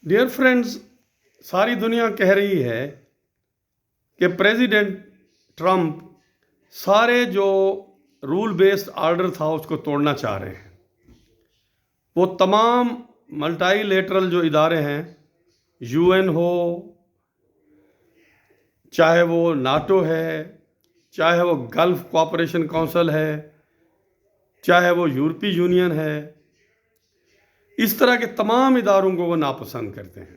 Dear friends, ساری دنیا کہہ رہی ہے کہ پریزیڈنٹ ٹرمپ سارے جو رول بیسڈ آرڈر تھا اس کو توڑنا چاہ رہے ہیں۔ وہ تمام ملٹائی لیٹرل جو ادارے ہیں، یو این ہو، چاہے وہ ناٹو ہے، چاہے وہ گلف کوآپریشن کونسل ہے، چاہے وہ یورپی یونین ہے، اس طرح کے تمام اداروں کو وہ ناپسند کرتے ہیں۔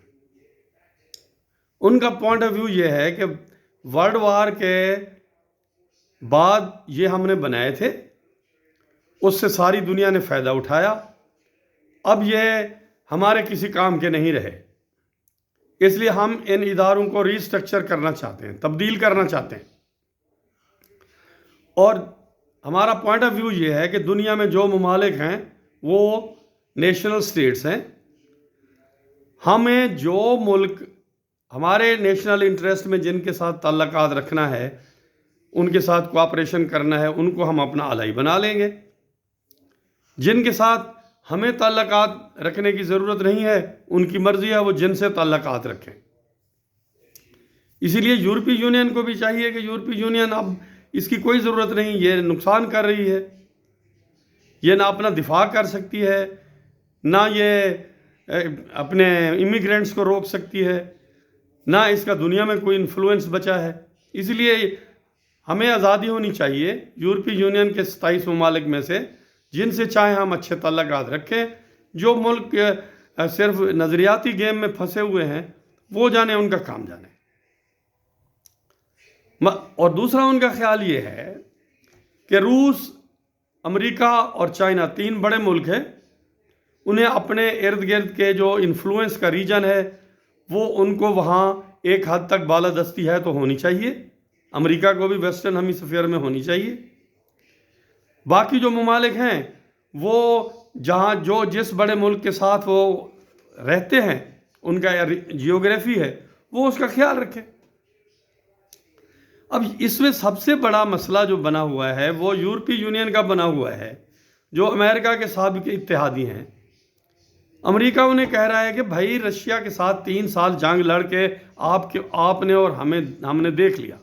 ان کا پوائنٹ آف ویو یہ ہے کہ ورلڈ وار کے بعد یہ ہم نے بنائے تھے، اس سے ساری دنیا نے فائدہ اٹھایا، اب یہ ہمارے کسی کام کے نہیں رہے، اس لیے ہم ان اداروں کو ری اسٹرکچر کرنا چاہتے ہیں، تبدیل کرنا چاہتے ہیں۔ اور ہمارا پوائنٹ آف ویو یہ ہے کہ دنیا میں جو ممالک ہیں وہ نیشنل سٹیٹس ہیں۔ ہمیں جو ملک ہمارے نیشنل انٹرسٹ میں جن کے ساتھ تعلقات رکھنا ہے، ان کے ساتھ کوآپریشن کرنا ہے، ان کو ہم اپنا الائی بنا لیں گے۔ جن کے ساتھ ہمیں تعلقات رکھنے کی ضرورت نہیں ہے، ان کی مرضی ہے وہ جن سے تعلقات رکھیں۔ اسی لیے یورپی یونین کو بھی چاہیے کہ یورپی یونین اب اس کی کوئی ضرورت نہیں، یہ نقصان کر رہی ہے، یہ نہ اپنا دفاع کر سکتی ہے، نہ یہ اپنے امیگرینٹس کو روک سکتی ہے، نہ اس کا دنیا میں کوئی انفلوئنس بچا ہے۔ اس لیے ہمیں آزادی ہونی چاہیے یورپی یونین کے 27 ممالک میں سے، جن سے چاہیں ہم اچھے تعلقات رکھیں۔ جو ملک صرف نظریاتی گیم میں پھنسے ہوئے ہیں وہ جانے، ان کا کام جانے۔ اور دوسرا ان کا خیال یہ ہے کہ روس، امریکہ اور چائنا 3 بڑے ملک ہیں، انہیں اپنے ارد گرد کے جو انفلوئنس کا ریجن ہے وہ ان کو وہاں ایک حد تک بالادستی ہے تو ہونی چاہیے۔ امریکہ کو بھی ویسٹرن ہیمیسفیئر میں ہونی چاہیے۔ باقی جو ممالک ہیں وہ جہاں جو جس بڑے ملک کے ساتھ وہ رہتے ہیں، ان کا جیوگرافی ہے، وہ اس کا خیال رکھیں۔ اب اس میں سب سے بڑا مسئلہ جو بنا ہوا ہے وہ یورپی یونین کا بنا ہوا ہے، جو امریکہ کے سابق اتحادی ہیں۔ امریکہ انہیں کہہ رہا ہے کہ بھائی رشیا کے ساتھ 3 سال جنگ لڑ کے آپ نے اور ہم نے دیکھ لیا،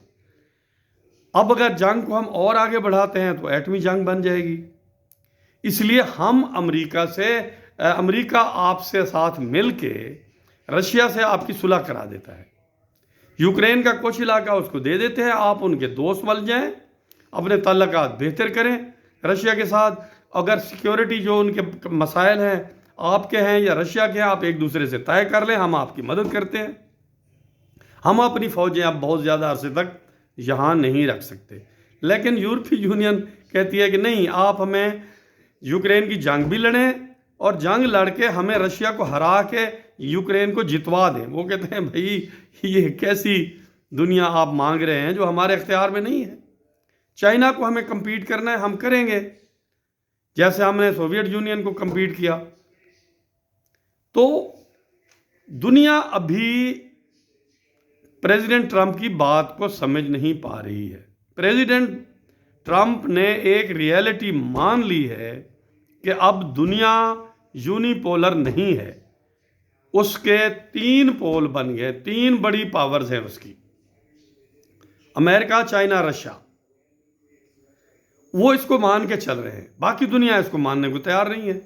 اب اگر جنگ کو ہم اور آگے بڑھاتے ہیں تو ایٹمی جنگ بن جائے گی۔ اس لیے ہم امریکہ آپ سے ساتھ مل کے رشیا سے آپ کی صلح کرا دیتا ہے، یوکرین کا کچھ علاقہ اس کو دے دیتے ہیں، آپ ان کے دوست بن جائیں، اپنے تعلقات بہتر کریں رشیا کے ساتھ۔ اگر سیکیورٹی جو ان کے مسائل ہیں آپ کے ہیں یا رشیا کے ہیں، آپ ایک دوسرے سے طے کر لیں، ہم آپ کی مدد کرتے ہیں۔ ہم اپنی فوجیں اب بہت زیادہ عرصے تک یہاں نہیں رکھ سکتے، لیکن یورپی یونین کہتی ہے کہ نہیں، آپ ہمیں یوکرین کی جنگ بھی لڑیں اور جنگ لڑ کے ہمیں رشیا کو ہرا کے یوکرین کو جتوا دیں۔ وہ کہتے ہیں بھائی یہ کیسی دنیا آپ مانگ رہے ہیں جو ہمارے اختیار میں نہیں ہے۔ چائنا کو ہمیں کمپیٹ کرنا ہے، ہم کریں گے، جیسے ہم نے سوویت یونین کو کمپیٹ کیا۔ تو دنیا ابھی پریزیڈنٹ ٹرمپ کی بات کو سمجھ نہیں پا رہی ہے۔ پریزیڈنٹ ٹرمپ نے ایک ریئلٹی مان لی ہے کہ اب دنیا یونی پولر نہیں ہے، اس کے 3 پول بن گئے، 3 بڑی پاورز ہیں اس کی، امریکہ، چائنا، رشیا۔ وہ اس کو مان کے چل رہے ہیں، باقی دنیا اس کو ماننے کو تیار نہیں ہے۔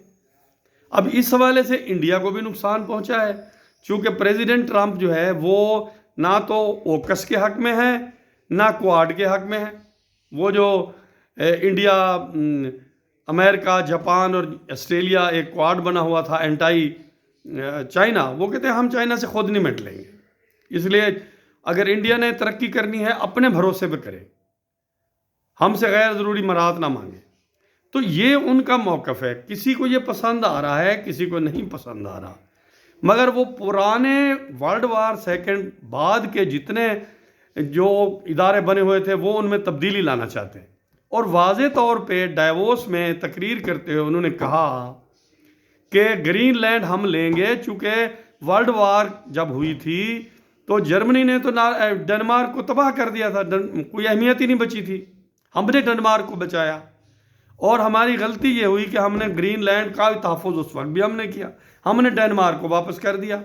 اب اس حوالے سے انڈیا کو بھی نقصان پہنچا ہے، چونکہ پریزیڈنٹ ٹرمپ جو ہے وہ نہ تو اوکس کے حق میں ہے نہ کوآڈ کے حق میں ہے۔ وہ جو انڈیا، امریکہ، جاپان اور آسٹریلیا ایک کوآڈ بنا ہوا تھا اینٹائی چائنا، وہ کہتے ہیں ہم چائنا سے خود نہیں مٹ لیں گے، اس لیے اگر انڈیا نے ترقی کرنی ہے اپنے بھروسے پہ کرے، ہم سے غیر ضروری مراعات نہ مانگے۔ تو یہ ان کا موقف ہے، کسی کو یہ پسند آ رہا ہے، کسی کو نہیں پسند آ رہا، مگر وہ پرانے ورلڈ وار سیکنڈ بعد کے جتنے جو ادارے بنے ہوئے تھے وہ ان میں تبدیلی لانا چاہتے ہیں۔ اور واضح طور پہ ڈیووس میں تقریر کرتے ہوئے انہوں نے کہا کہ گرین لینڈ ہم لیں گے، چونکہ ورلڈ وار جب ہوئی تھی تو جرمنی نے تو ڈنمارک کو تباہ کر دیا تھا، کوئی اہمیت ہی نہیں بچی تھی، ہم نے ڈنمارک کو بچایا۔ اور ہماری غلطی یہ ہوئی کہ ہم نے گرین لینڈ کا تحفظ اس وقت بھی ہم نے کیا، ہم نے ڈنمارک کو واپس کر دیا۔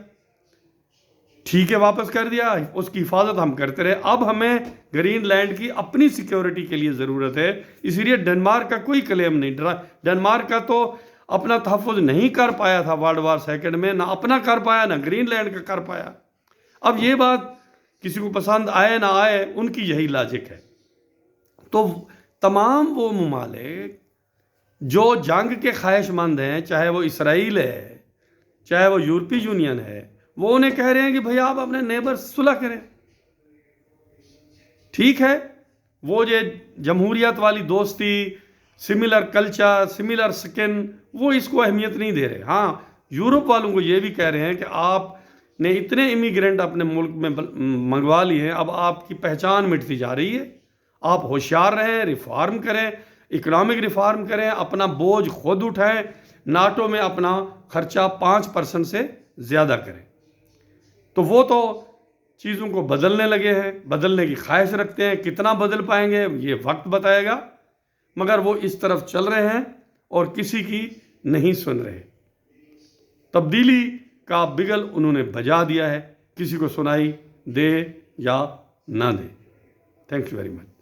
ٹھیک ہے واپس کر دیا، اس کی حفاظت ہم کرتے رہے. اب ہمیں گرین لینڈ کی اپنی سیکیورٹی کے لیے ضرورت ہے. اسی لیے ڈنمارک کا کوئی کلیم نہیں. ڈنمارک کا تو اپنا تحفظ نہیں کر پایا تھا ورلڈ وار سیکنڈ میں، نہ اپنا کر پایا نہ گرین لینڈ کا کر پایا. اب یہ بات کسی کو پسند آئے نہ آئے، ان کی یہی لاجک ہے. تو تمام وہ ممالک جو جنگ کے خواہش مند ہیں، چاہے وہ اسرائیل ہے، چاہے وہ یورپی یونین ہے، وہ انہیں کہہ رہے ہیں کہ بھئی آپ اپنے نیبر سے صلح کریں. ٹھیک ہے، وہ جو جمہوریت والی دوستی، سملر کلچر، سملر سکن، وہ اس کو اہمیت نہیں دے رہے. ہاں، یورپ والوں کو یہ بھی کہہ رہے ہیں کہ آپ نے اتنے امیگرینٹ اپنے ملک میں منگوا لیے ہیں، اب آپ کی پہچان مٹتی جا رہی ہے. آپ ہوشیار رہیں، ریفارم کریں، اکنامک ریفارم کریں، اپنا بوجھ خود اٹھائیں، ناٹو میں اپنا خرچہ 5% سے زیادہ کریں. تو وہ تو چیزوں کو بدلنے لگے ہیں، بدلنے کی خواہش رکھتے ہیں. کتنا بدل پائیں گے یہ وقت بتائے گا، مگر وہ اس طرف چل رہے ہیں اور کسی کی نہیں سن رہے. تبدیلی کا بگل انہوں نے بجا دیا ہے، کسی کو سنائی دے یا نہ دے. Thank you very much.